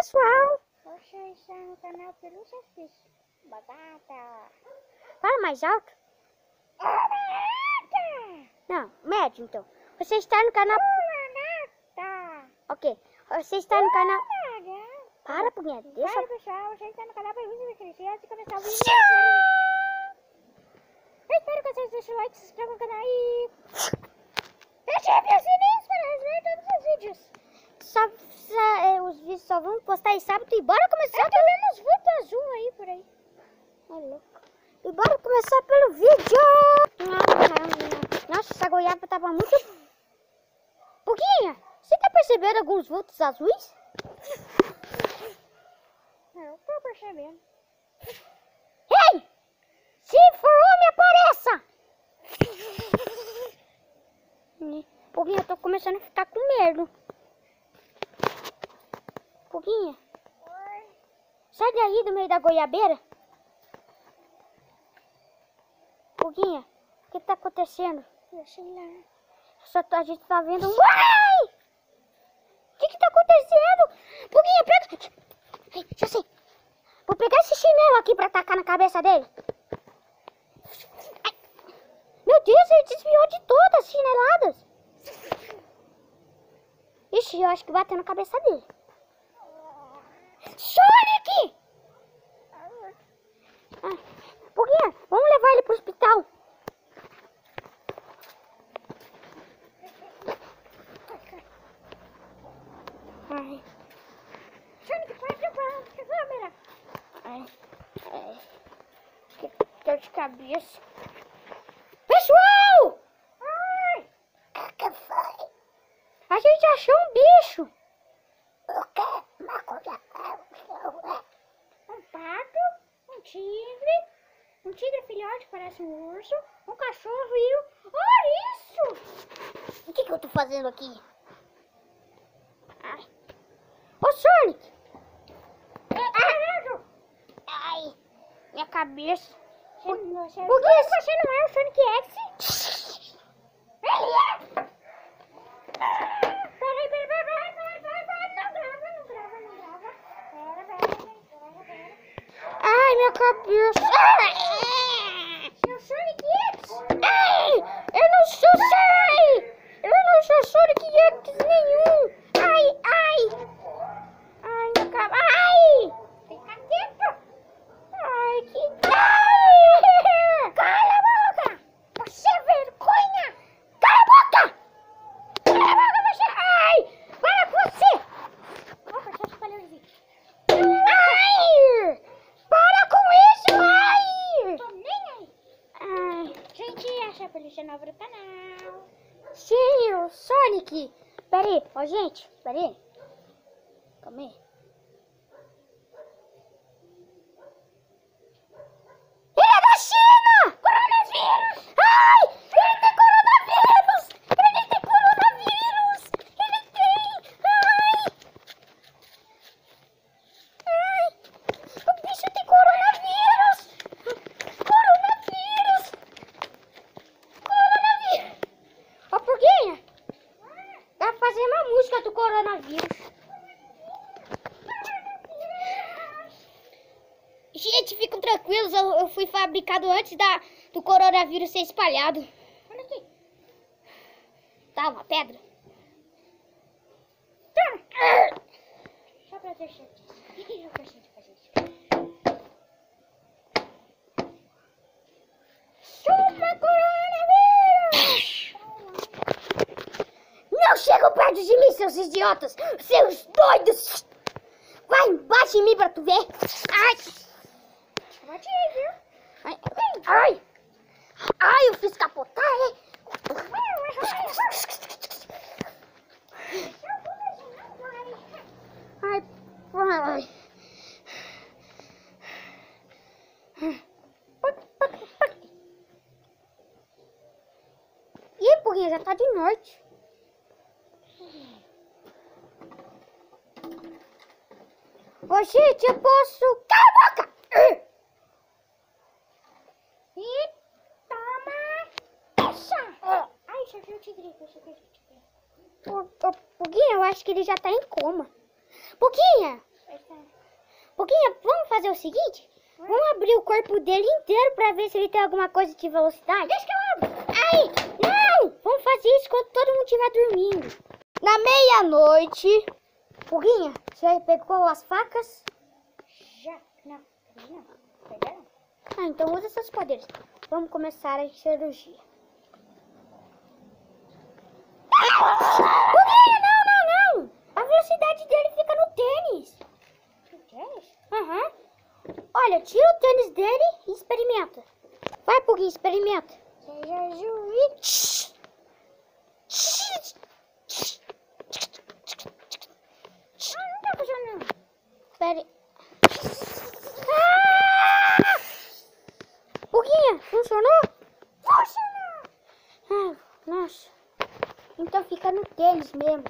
pessoal! Você está no canal Pelúcia Fish. Batata. Fala mais alto. Batata. Não, médio então. Você está no canal... Batata. Ok. Você está no canal... Para, Puguinha. Deixa... Fala pessoal, você está no canal Pelúcia Fish. Antes de começar o vídeo, eu espero que vocês deixem o like, se inscrevam no canal e... ative os sininhos para receber todos os vídeos. Os vídeos só vão postar em sábado e bora começar. Eu tô vendo uns vultos azul aí por aí. É louco. E bora começar pelo vídeo. Nossa, essa goiaba tava muito... Puguinha, você tá percebendo alguns vultos azuis? Eu tô percebendo. Ei! Se for homem, apareça! Puguinha, eu tô começando a ficar com medo. Puguinha, Oi. sai daí do meio da goiabeira. Puguinha, o que tá acontecendo? Eu sei lá. A gente tá vendo um... Ai! O que tá acontecendo? Puguinha, pega... Ai, já sei. Vou pegar esse chinelo aqui pra tacar na cabeça dele. Ai. Meu Deus, ele desviou de todas as chineladas. Ixi, eu acho que bateu na cabeça dele. Sonic! Puguinha, vamos levar ele pro hospital. Ai. Sonic, pode levar a câmera. Ai. Que dor de cabeça. Pessoal! Oi! O que foi? A gente achou um bicho. O quê? Uma coisa... Um pato, um tigre filhote que parece um urso, um cachorro e um ouriço. O que eu tô fazendo aqui? Ai. Ô, Sonic! Ai, minha cabeça. Por que você não é o Sonic X? Ele é! Peraí, não grava. Ai, minha cabeça. Seu Sonic X? Ai, eu não sou Sonic X nenhum. Ai. Ai, minha cabeça. Ai. Fica quieto. Ai, que... Cala a boca! Você é vergonha! Cala a boca! Cala a boca, você! Ai, para com você! Opa, deixa eu espalhar o vídeo. Ai! Para com isso! Ai! Tô nem aí. Ai. Gente, essa é a polícia nova do canal. Sim, o Sonic! Pera aí, ó, gente, pera aí. Calma aí. Ele é da China! Coronavírus! Ai! Ele tem coronavírus! Ele tem coronavírus! Ele tem! Ai! Ai! O bicho tem coronavírus! Coronavírus! Coronavírus! Ó, Puguinha! Dá pra fazer uma música do coronavírus. Gente, ficam tranquilos, eu fui fabricado antes do coronavírus ser espalhado. Olha aqui. Tá, uma pedra. Toma. Só pra ter certeza. Eu preciso fazer isso. Toma, coronavírus! Não chegam perto de mim, seus idiotas! Seus doidos! Vai embaixo em mim pra tu ver! Ai! Bate aí, viu? Ai! Ai, eu fiz capotar, é? Ai, ai. Ih, Puguinha, já tá de noite. Ô, gente, eu posso... Cala a boca! E toma essa! Ai, já viu o tigre? Puguinha, eu acho que ele já tá em coma. Puguinha, Pouquinho, vamos fazer o seguinte? Vamos abrir o corpo dele inteiro pra ver se ele tem alguma coisa de velocidade. Deixa que eu abro. Ai, não! Vamos fazer isso quando todo mundo estiver dormindo. Na meia-noite, Pouquinho, você pegou as facas? Já. Não. Pegaram? Ah, então usa seus poderes. Vamos começar a cirurgia. Pouquinho, não! A velocidade dele fica no tênis. Tênis? Aham. Olha, tira o tênis dele e experimenta. Vai, Pouquinho, experimenta. Seja juiz. Não tá funcionando. Espere. Pouquinho, funcionou? Funcionou. Ah, nossa. Então fica no tênis mesmo.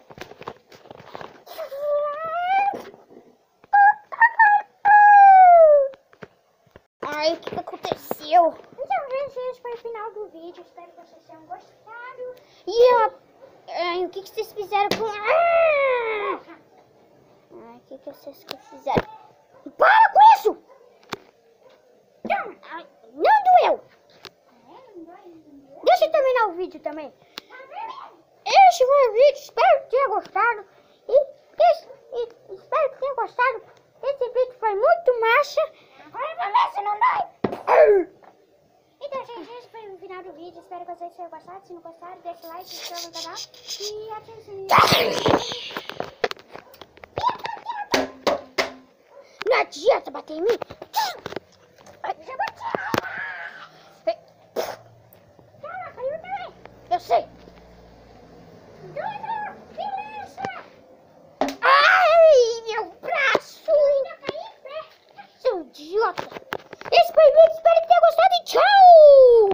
Ai, o que aconteceu? Então, gente, esse foi o final do vídeo. Espero que vocês tenham gostado. E ai, o que vocês fizeram com... Ai, o que vocês fizeram? Para com isso! Ai, não doeu! Deixa eu terminar o vídeo também. Esse foi o vídeo, espero que tenha gostado. E espero que tenha gostado. Esse vídeo foi muito massa. Agora vai ver se não dói. Então, gente, esse foi o final do vídeo. Espero que vocês tenham gostado. Se não gostaram, deixa o like, se inscreva no canal e ative o sininho. Não adianta bater em mim. Já bati. Cala, caiu também. Eu sei. Beleza. Ai, meu braço. Ainda caí em pé. Seu idiota.